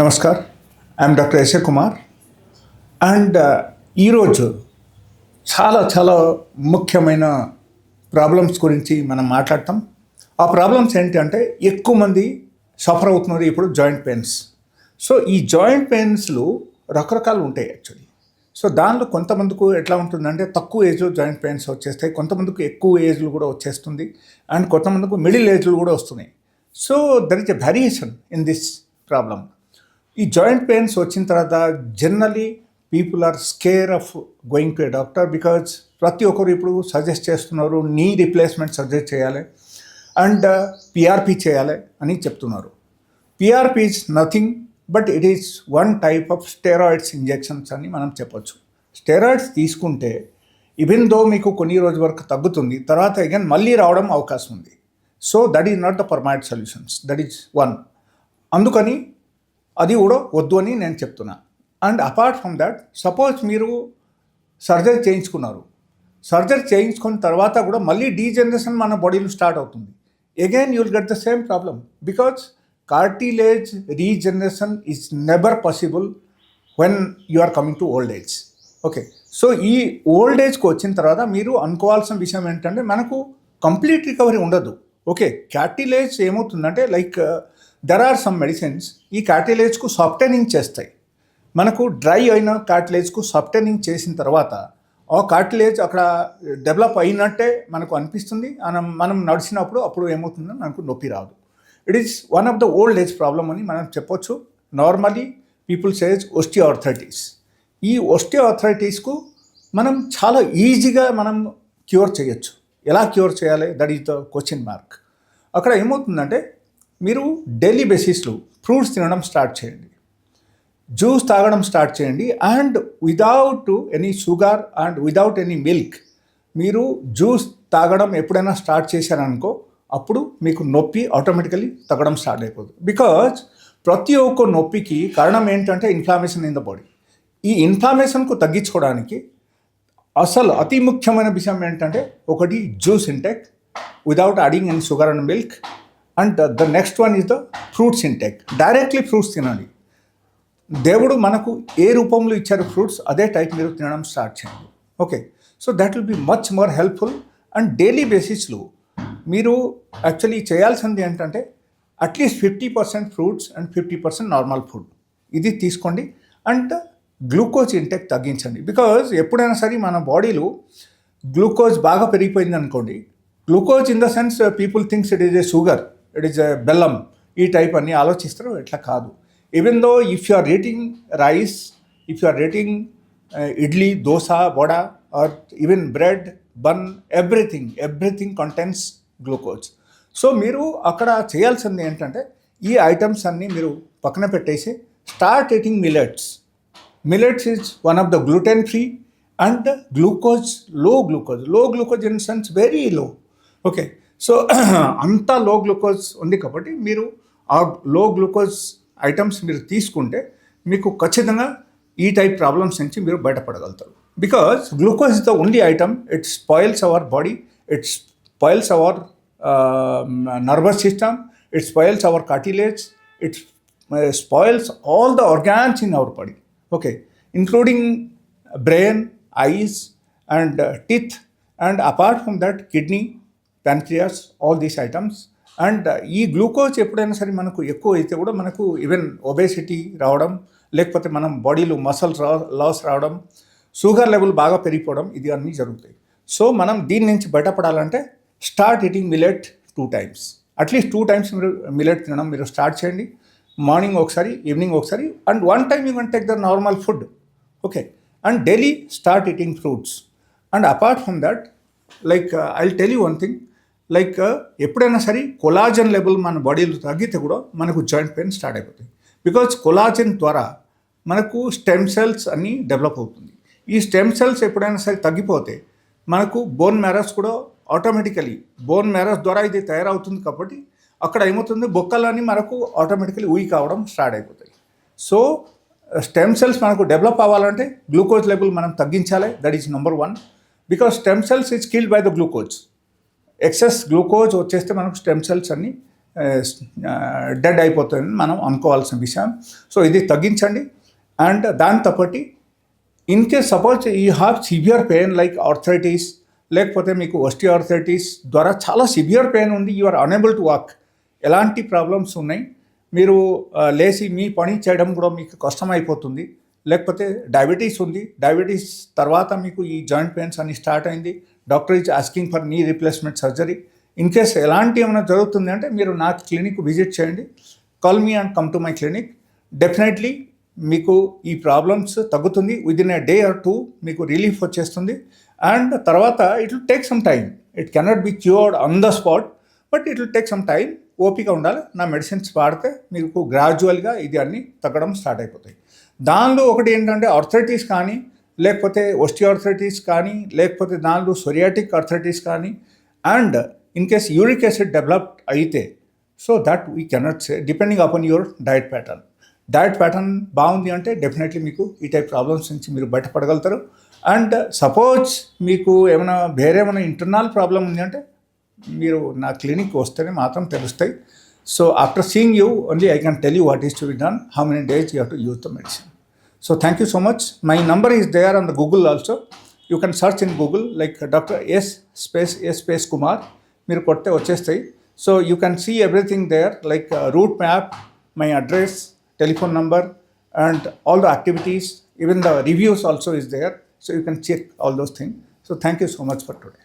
Namaskar, I'm doctor S A Kumar and ఈరోజు చాలా ముఖ్యమైన ప్రాబ్లమ్స్ గురించి మనం మాట్లాడతాం. ఆ ప్రాబ్లమ్స్ ఏంటంటే ఎక్కువ మంది సఫర్ అవుతున్నారు ఇప్పుడు జాయింట్ పెయిన్స్. సో ఈ జాయింట్ పెయిన్స్లు రకరకాలు ఉంటాయి యాక్చువల్లీ. సో దానిలో కొంతమందికి ఎట్లా ఉంటుందంటే తక్కువ ఏజ్లో జాయింట్ పెయిన్స్ వచ్చేస్తాయి, కొంతమందికి ఎక్కువ ఏజ్లు కూడా వచ్చేస్తుంది అండ్ కొంతమందికి మిడిల్ ఏజ్లు కూడా వస్తున్నాయి. So there is a variation in this problem. ఈ జాయింట్ పెయిన్స్ వచ్చిన తర్వాత generally people are scare of going to a doctor because ప్రతి ఒక్కరు ఇప్పుడు సజెస్ట్ చేస్తున్నారు నీ రీప్లేస్మెంట్ సర్జరీ చేయాలి అండ్ పిఆర్పి చేయాలి అని చెప్తున్నారు. PRP is nothing but it is one type of steroids injections అని మనం చెప్పొచ్చు. స్టెరాయిడ్స్ తీసుకుంటే ఈవెన్ దో మీకు కొన్ని రోజు వరకు తగ్గుతుంది, తర్వాత అగైన్ మళ్ళీ రావడం అవకాశం ఉంది. So that is not the permanent solutions, that is one. అందుకని అది కూడా వద్దు అని నేను చెప్తున్నా. And apart from that, suppose మీరు సర్జరీ చేయించుకున్నారు, సర్జరీ చేయించుకున్న తర్వాత కూడా మళ్ళీ డీజనరేషన్ మన బాడీలో స్టార్ట్ అవుతుంది. Again you will get the same problem because cartilage regeneration is never possible when you are coming to old age. Okay, so ఈ ఓల్డ్ ఏజ్కి వచ్చిన తర్వాత మీరు అనుకోవాల్సిన విషయం ఏంటంటే మనకు కంప్లీట్ రికవరీ ఉండదు. ఓకే, కార్టిలేజ్ ఏమవుతుందంటే like there are some medicines ఈ కార్టిలేజ్కు సాఫ్టెనింగ్ చేస్తాయి. మనకు డ్రై అయిన కార్టిలేజ్కు సాఫ్టెనింగ్ చేసిన తర్వాత ఆ కార్టిలేజ్ అక్కడ డెవలప్ అయినట్టే మనకు అనిపిస్తుంది. మనం నడిచినప్పుడు అప్పుడు ఏమవుతుందో మనకు నొప్పి రాదు. It is one of the old age problem అని మనం చెప్పొచ్చు. Normally people says osteoarthritis. ఈ ఓస్టియోఆర్థరైటిస్కు మనం చాలా ఈజీగా మనం క్యూర్ చేయొచ్చు. ఎలా క్యూర్ చేయాలి, that is the question mark. అక్కడ ఏమవుతుందంటే మీరు డైలీ బేసిస్లో ఫ్రూట్స్ తినడం స్టార్ట్ చేయండి, జ్యూస్ తాగడం స్టార్ట్ చేయండి and without any sugar and without any milk మీరు జ్యూస్ తాగడం ఎప్పుడైనా స్టార్ట్ చేశారనుకో అప్పుడు మీకు నొప్పి ఆటోమేటికలీ తగ్గడం స్టార్ట్ అయిపోతుంది. బికాజ్ ప్రతి ఒక్క నొప్పికి కారణం ఏంటంటే ఇన్ఫ్లామేషన్ ఇన్ ద బాడీ. ఈ ఇన్ఫ్లామేషన్కు తగ్గించుకోవడానికి అసలు అతి ముఖ్యమైన విషయం ఏంటంటే ఒకటి juice intake without adding any sugar and milk and the next one is the fruits intake. Directly fruits తినండి. దేవుడు మనకు ఏ రూపంలో ఇచ్చారు ఫ్రూట్స్ అదే టైప్ మీరు తినడం స్టార్ట్ చేయండి. Okay, so that will be much more helpful. And daily బేసిస్లో మీరు యాక్చువల్లీ చేయాల్సింది ఏంటంటే at least 50% fruits and 50% normal food ఇది తీసుకోండి. అండ్ గ్లూకోజ్ ఇంటేక్ తగ్గించండి. బికాజ్ ఎప్పుడైనా సరే మన బాడీలో గ్లూకోజ్ బాగా పెరిగిపోయింది అనుకోండి, glucose in the sense people thinks it is a sugar, it is a బెల్లం ఈ టైప్ అని ఆలోచిస్తారు. ఎట్లా కాదు. Even though if you are eating rice, if you are eating idli, dosa, vada or even bread, bun, everything contains glucose. So మీరు అక్కడ చేయాల్సింది ఏంటంటే ఈ ఐటమ్స్ అన్నీ మీరు పక్కన పెట్టేసి start eating millets. Millets is one of the gluten free and low glucose in sense very low. Okay, so అంతా లో గ్లూకోజ్ ఉంది కాబట్టి మీరు ఆ లో గ్లూకోజ్ ఐటమ్స్ మీరు తీసుకుంటే మీకు ఖచ్చితంగా ఈ టైప్ ప్రాబ్లమ్స్ నుంచి మీరు బయటపడగలుగుతారు. Because glucose is the only item, it spoils our body, it spoils our nervous system, it spoils our cartilage, it spoils all the organs in our body. Okay, including brain, eyes and teeth and apart from that kidney, pancreas, all these items. And ఈ glucose ఎప్పుడైనా సరే మనకు ఎక్కువ అయితే కూడా మనకు even obesity రావడం, లేకపోతే మనం బాడీలో మసల్స్ లాస్ రావడం, షుగర్ లెవెల్ బాగా పెరిగిపోవడం, ఇది అన్నీ జరుగుతాయి. సో మనం దీని నుంచి బయటపడాలంటే start eating millet 2 times, at least 2 times మీరు మిల్లెట్ తినడం మీరు స్టార్ట్ చేయండి. మార్నింగ్ ఒకసారి, ఈవినింగ్ ఒకసారి, and 1 time you can take the normal food. Okay, and daily start eating fruits. And apart from that, like I'll tell you one thing, like ఎప్పుడైనా సరే collagen level మన బాడీలో తగ్గితే కూడా మనకు జాయింట్ పెయిన్ స్టార్ట్ అయిపోతుంది. Because collagen ద్వారా మనకు స్టెమ్ సెల్స్ అన్నీ డెవలప్ అవుతుంది. ఈ స్టెమ్ సెల్స్ ఎప్పుడైనా సరే తగ్గిపోతే మనకు బోన్ మ్యారస్ కూడా ఆటోమేటికలీ బోన్ మ్యారస్ ద్వారా ఇది తయారవుతుంది కాబట్టి అక్కడ ఏమవుతుంది బొక్కలన్నీ మనకు ఆటోమేటికలీ వీక్ అవ్వడం స్టార్ట్ అయిపోతాయి. సో స్టెమ్ సెల్స్ మనకు డెవలప్ అవ్వాలంటే గ్లూకోజ్ లెవెల్ మనం తగ్గించాలి. That is number 1. Because stem cells is killed by the glucose. Excess glucose వచ్చేస్తే మనకు స్టెమ్ సెల్స్ అన్నీ డెడ్ అయిపోతుందని మనం అనుకోవాల్సిన విషయం. సో ఇది తగ్గించండి. అండ్ దాంతో పాటు in case suppose you have severe pain like arthritis, లేకపోతే మీకు ఆర్థరైటిస్ ద్వారా చాలా సివియర్ పెయిన్ ఉంది, you are unable to walk, ఎలాంటి ప్రాబ్లమ్స్ ఉన్నాయి, మీరు లేచి మీ పని చేయడం కూడా మీకు కష్టమైపోతుంది, లేకపోతే డయాబెటీస్ ఉంది, డయాబెటీస్ తర్వాత మీకు ఈ జాయింట్ పెయిన్స్ అన్ని స్టార్ట్ అయింది, డాక్టర్ ఈజ్ ఆస్కింగ్ ఫర్ నీ రీప్లేస్మెంట్ సర్జరీ, ఇన్ కేస్ ఎలాంటి ఏమైనా జరుగుతుంది అంటే మీరు నా క్లినిక్ విజిట్ చేయండి, call me and come to my clinic. Definitely మీకు ఈ ప్రాబ్లమ్స్ తగ్గుతుంది, విదిన్ ఏ డే ఆర్ 2 మీకు రిలీఫ్ వచ్చేస్తుంది. అండ్ తర్వాత it will take some time, it cannot be cured on the spot, but it will take some time. ఓపిక ఉండాలి. నా medicines వాడితే మీకు గ్రాడ్యువల్గా ఇది అన్నీ తగ్గడం స్టార్ట్ అయిపోతాయి. దానిలో ఒకటి ఏంటంటే ఆర్థరైటిస్ కానీ, లేకపోతే ఆర్థరైటిస్ కానీ, లేకపోతే దానిలో సొరియాటిక్ ఆర్థరైటిస్ కానీ, and in case uric acid developed అయితే, so that we cannot say depending upon your diet pattern బాగుంది అంటే డెఫినెట్లీ మీకు ఈ టైప్ ప్రాబ్లమ్స్ నుంచి మీరు బయటపడగలుగుతారు. అండ్ సపోజ్ మీకు ఏమైనా ఇంటర్నల్ ప్రాబ్లం ఉంది అంటే మీరు నా క్లినిక్ వస్తేనే మాత్రం తెలుస్తాయి. So after seeing you only I can tell you what is to be done, how many days you have to use the medicine. So thank you so much. My number is there on the Google also. You can search in Google like doctor S Kumar, మీరు కొడితే వచ్చేస్తాయి. So you can see everything there like route map, my address, telephone number, and all the activities, even the reviews also is there, so you can check all those things. So thank you so much for today.